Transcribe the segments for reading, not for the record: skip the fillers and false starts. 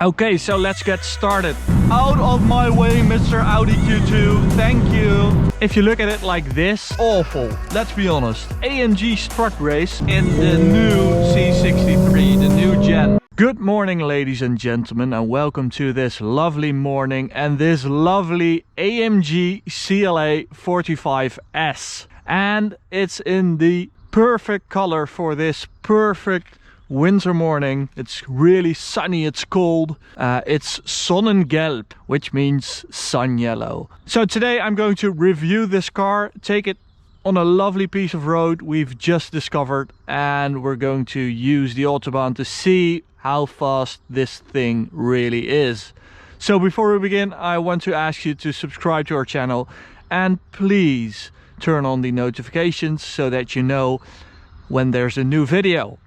Okay, so let's get started. Out of my way, Mr. Audi Q2, thank you. If you look at it like this, awful, let's be honest. AMG strut race in the new C63, the new gen. Good morning, ladies and gentlemen, and welcome to this lovely morning and this lovely AMG CLA 45S. And it's in the perfect color for this perfect winter morning. It's really sunny, it's cold. It's sonnengelb, which means sun yellow. So today I'm going to review this car, take it on a lovely piece of road we've just discovered, and we're going to use the Autobahn to see how fast this thing really is. So before we begin, I want to ask you to subscribe to our channel and please turn on the notifications so that you know when there's a new video.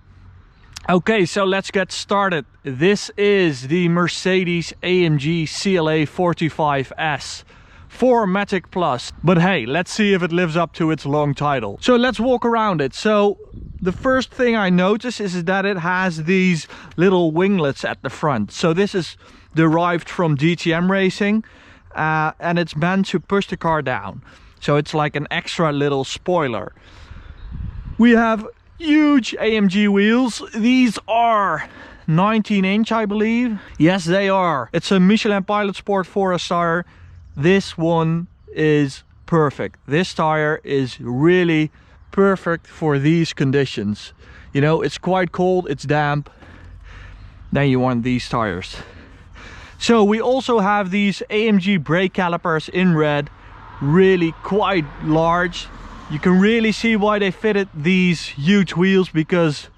Okay, so let's get started. This is the Mercedes-AMG CLA 45S 4Matic Plus. But hey, let's see if it lives up to its long title. So let's walk around it. So the first thing I notice is that it has these little winglets at the front. So this is derived from DTM racing, and it's meant to push the car down. So it's like an extra little spoiler. We have huge AMG wheels. These are 19-inch, I believe. Yes, they are. It's a Michelin Pilot Sport 4S tire. This one is perfect. This tire is really perfect for these conditions. You know, it's quite cold, it's damp. Then you want these tires. So we also have these AMG brake calipers in red, really quite large. You can really see why they fitted these huge wheels, because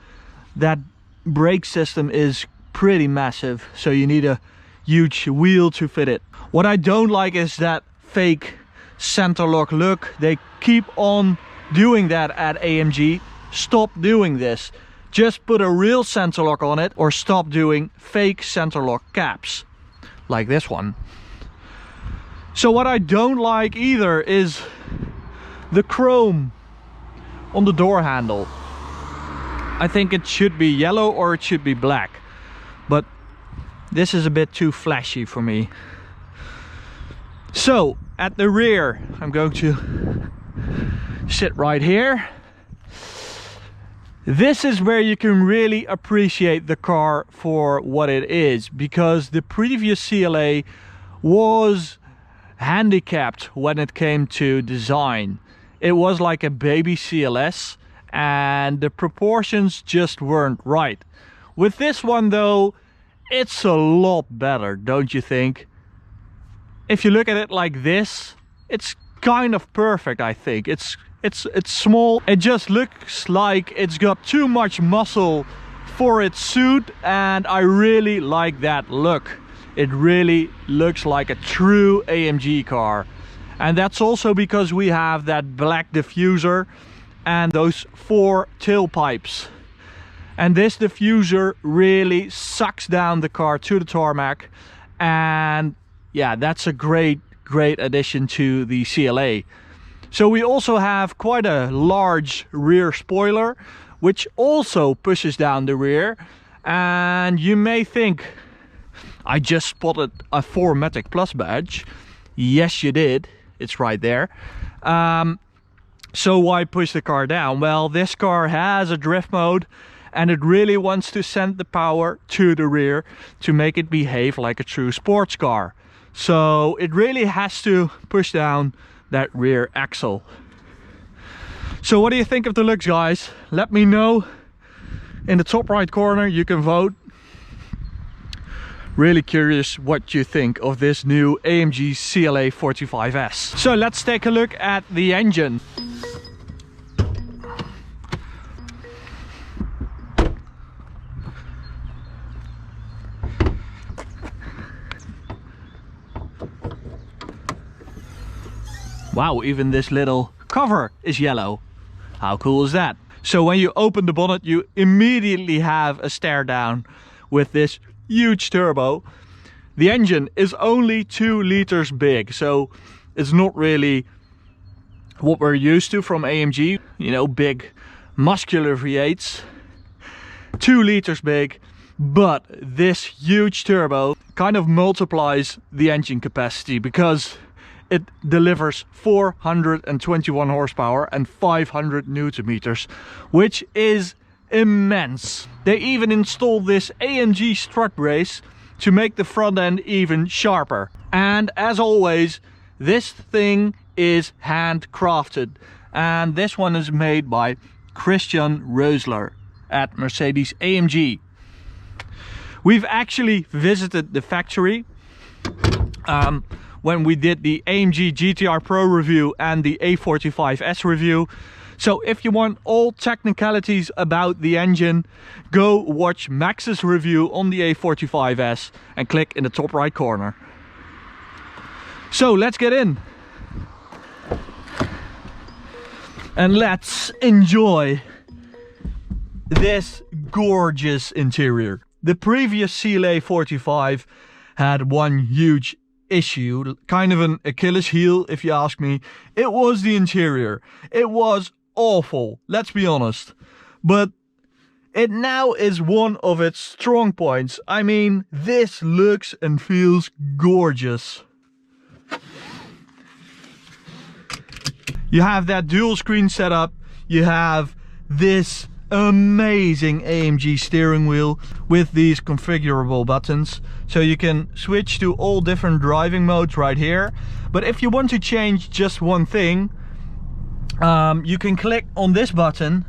that brake system is pretty massive, so you need a huge wheel to fit it. What I don't like is that fake center lock look. They keep on doing that at AMG. Stop doing this. Just put a real center lock on it, or stop doing fake center lock caps like this one. So what I don't like either is the chrome on the door handle. I think it should be yellow or it should be black, but this is a bit too flashy for me. So at the rear, I'm going to sit right here. This is where you can really appreciate the car for what it is, because the previous CLA was handicapped when it came to design. It was like a baby CLS and the proportions just weren't right. With this one though, it's a lot better, don't you think? If you look at it like this, it's kind of perfect, I think. It's small. It just looks like it's got too much muscle for its suit, and I really like that look. It really looks like a true AMG car. And that's also because we have that black diffuser and those 4 tailpipes. And this diffuser really sucks down the car to the tarmac. And yeah, that's a great addition to the CLA. So we also have quite a large rear spoiler, which also pushes down the rear. And you may think, I just spotted a 4Matic Plus badge. Yes, you did. It's right there. So why push the car down? Well, this car has a drift mode, and it really wants to send the power to the rear to make it behave like a true sports car. So it really has to push down that rear axle. So what do you think of the looks, guys? Let me know in the top right corner. You can vote. Really curious what you think of this new AMG CLA 45S. So let's take a look at the engine. Wow, even this little cover is yellow. How cool is that? So when you open the bonnet, you immediately have a stare down with this huge turbo. The engine is only 2 liters big, so it's not really what we're used to from AMG, you know, big muscular V8s. 2 liters big, But this huge turbo kind of multiplies the engine capacity because it delivers 421 horsepower and 500 newton meters, which is immense. They even installed this AMG strut brace to make the front end even sharper. And as always, this thing is handcrafted, and this one is made by Christian Rösler at Mercedes-AMG. We've actually visited the factory when we did the AMG GTR Pro review and the A45S review. So if you want all technicalities about the engine, go watch Max's review on the A45S and click in the top right corner. So let's get in and let's enjoy this gorgeous interior. The previous CLA 45 had one huge issue, kind of an Achilles heel if you ask me. It was the interior. It was awful, let's be honest, but it now is one of its strong points. I mean, this looks and feels gorgeous. You have that dual screen setup, you have this amazing AMG steering wheel with these configurable buttons, so you can switch to all different driving modes right here. But if you want to change just one thing, you can click on this button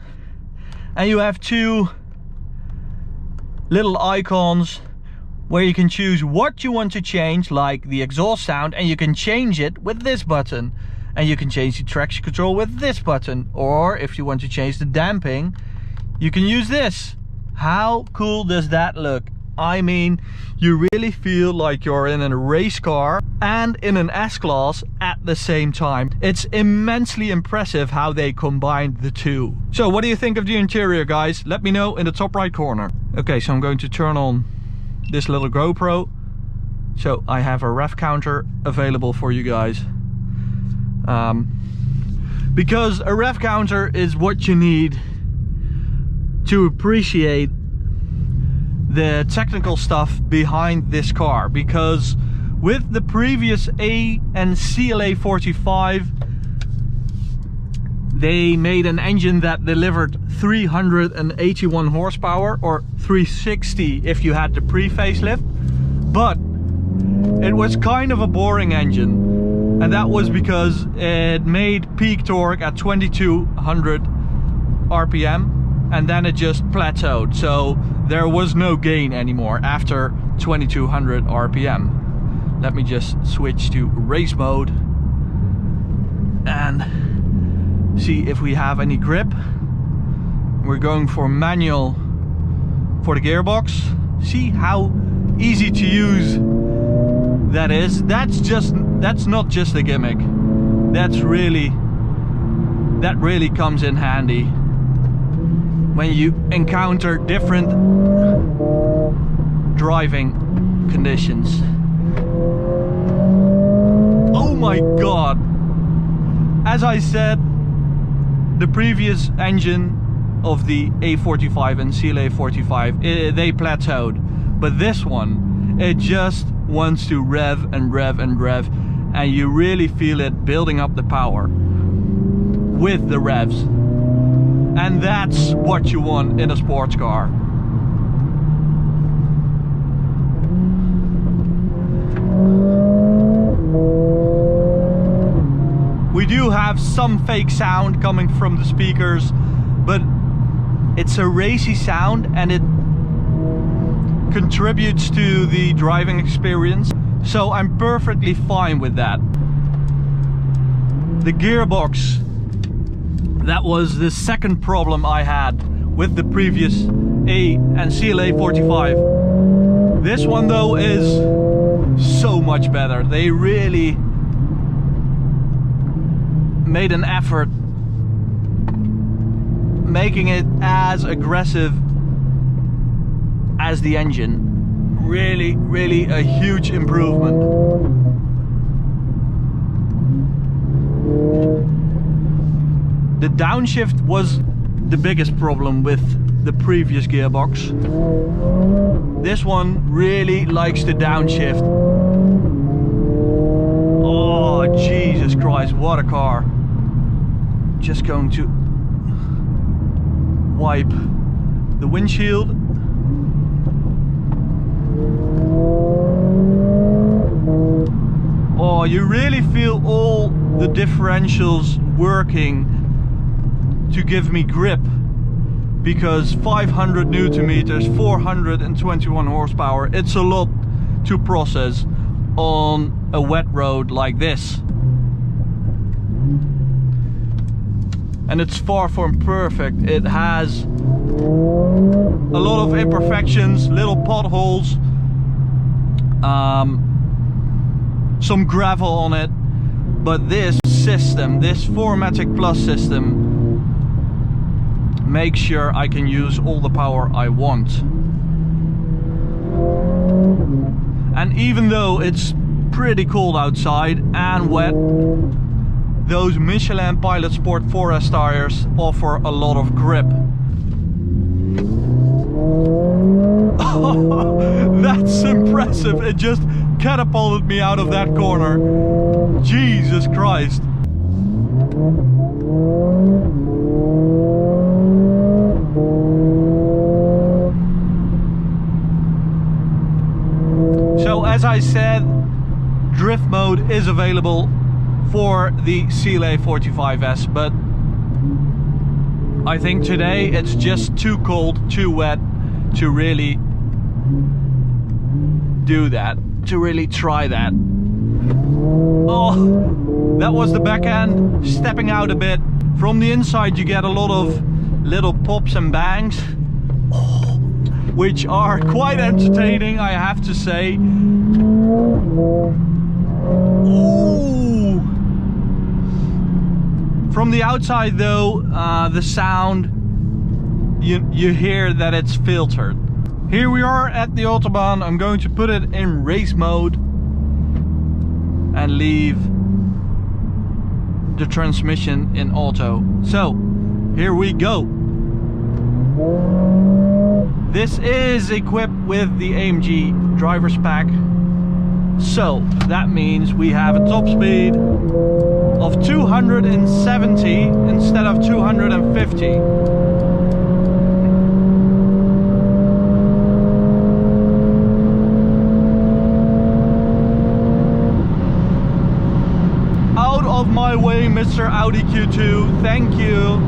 and you have two little icons where you can choose what you want to change, like the exhaust sound, and you can change it with this button. And you can change the traction control with this button, or if you want to change the damping, you can use this. How cool does that look? I mean, you really feel like you're in a race car and in an S-Class at the same time. It's immensely impressive how they combined the two. So what do you think of the interior, guys? Let me know in the top right corner. Okay, so I'm going to turn on this little GoPro, so I have a ref counter available for you guys. Because a ref counter is what you need to appreciate the technical stuff behind this car. Because with the previous A and CLA 45, they made an engine that delivered 381 horsepower, or 360 if you had the pre-facelift, but it was kind of a boring engine. And that was because it made peak torque at 2200 RPM and then it just plateaued. So there was no gain anymore after 2200 RPM. Let me just switch to race mode and see if we have any grip. We're going for manual for the gearbox. See how easy to use that is. That's not just a gimmick. That really comes in handy when you encounter different driving conditions. Oh my god! As I said, the previous engine of the A45 and CLA 45, they plateaued, but this one, it just wants to rev and rev and rev, and you really feel it building up the power with the revs. And that's what you want in a sports car. We do have some fake sound coming from the speakers, but it's a racy sound and it contributes to the driving experience, so I'm perfectly fine with that. The gearbox, that was the second problem I had with the previous A and CLA 45. This one though is so much better. They really made an effort making it as aggressive as the engine. Really a huge improvement. The downshift was the biggest problem with the previous gearbox. This one really likes to downshift. Oh, Jesus Christ, what a car. Just going to wipe the windshield. Oh, you really feel all the differentials working to give me grip, because 500 Newton meters, 421 horsepower, it's a lot to process on a wet road like this. And it's far from perfect. It has a lot of imperfections, little potholes, some gravel on it, but this system, this 4Matic Plus system, makes sure I can use all the power I want. And even though it's pretty cold outside and wet, those Michelin Pilot Sport 4S tires offer a lot of grip. That's impressive. It just catapulted me out of that corner. Jesus Christ. So as I said, drift mode is available for the CLA 45S, but I think today it's just too cold, too wet to really do that, to really try that. Oh, that was the back end stepping out a bit. From the inside you get a lot of little pops and bangs, which are quite entertaining, I have to say. Ooh. From the outside though, the sound, you hear that it's filtered. Here we are at the Autobahn. I'm going to put it in race mode and leave the transmission in auto. So, here we go. This is equipped with the AMG driver's pack. So, that means we have a top speed of 270 instead of 250. Out of my way, Mr. Audi Q2, thank you.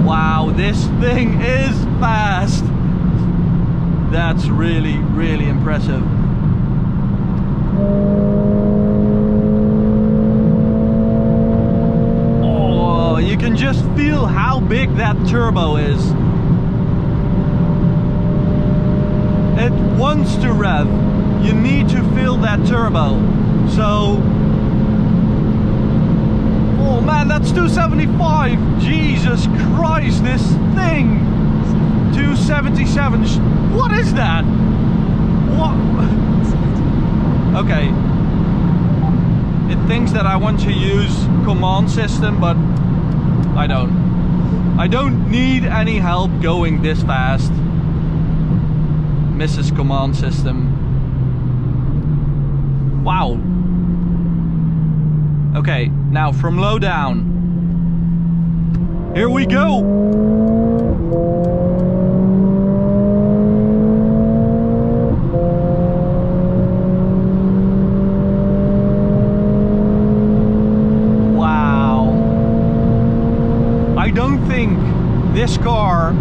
Wow, this thing is fast. That's really, really impressive. Oh, you can just feel how big that turbo is. It wants to rev. You need to feel that turbo. So, oh man, that's 275. Jesus Christ, this thing. 277. What is that? What? Okay. It thinks that I want to use command system, but I don't. I don't need any help going this fast. Mrs. Command system. Wow. Okay, now from low down. Here we go. Wow. I don't think this car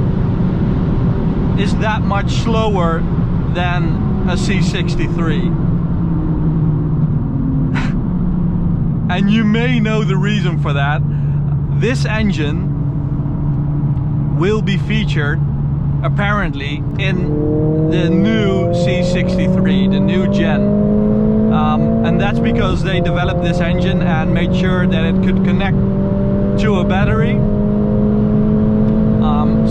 is that much slower than a C63. And you may know the reason for that. This engine will be featured apparently in the new C63, the new gen. And that's because they developed this engine and made sure that it could connect to a battery.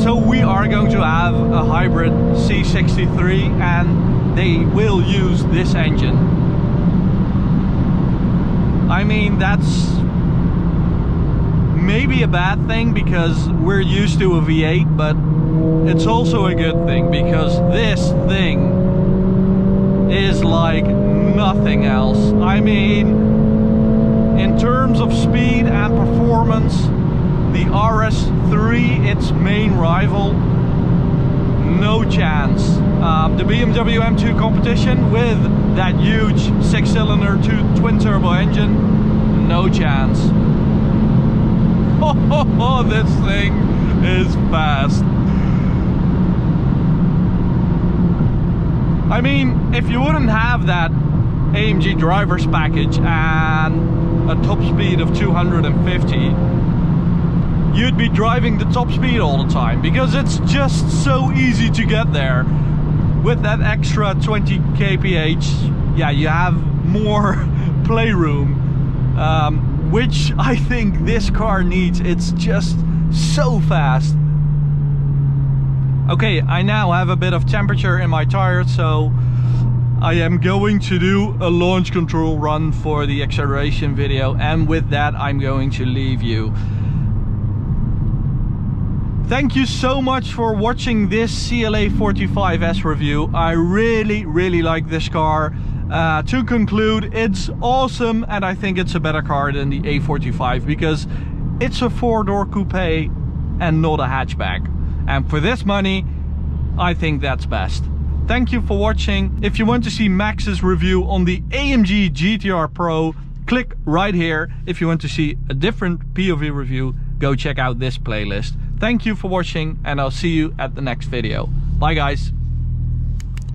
So we are going to have a hybrid C63 and they will use this engine. I mean, that's maybe a bad thing because we're used to a V8, but it's also a good thing because this thing is like nothing else. I mean, in terms of speed and performance, the RS3, its main rival, no chance. The BMW M2 competition with that huge 6-cylinder twin turbo engine, no chance. Oh, this thing is fast. I mean, if you wouldn't have that AMG driver's package and a top speed of 250, you'd be driving the top speed all the time because it's just so easy to get there. With that extra 20 kph, yeah, you have more playroom, which I think this car needs. It's just so fast. Okay, I now have a bit of temperature in my tires, so I am going to do a launch control run for the acceleration video, and with that I'm going to leave you. Thank you so much for watching this CLA 45S review. I really like this car. To conclude, it's awesome, and I think it's a better car than the A45 because it's a 4-door coupe and not a hatchback. And for this money, I think that's best. Thank you for watching. If you want to see Max's review on the AMG GTR Pro, click right here. If you want to see a different POV review, go check out this playlist. Thank you for watching, and I'll see you at the next video. Bye guys.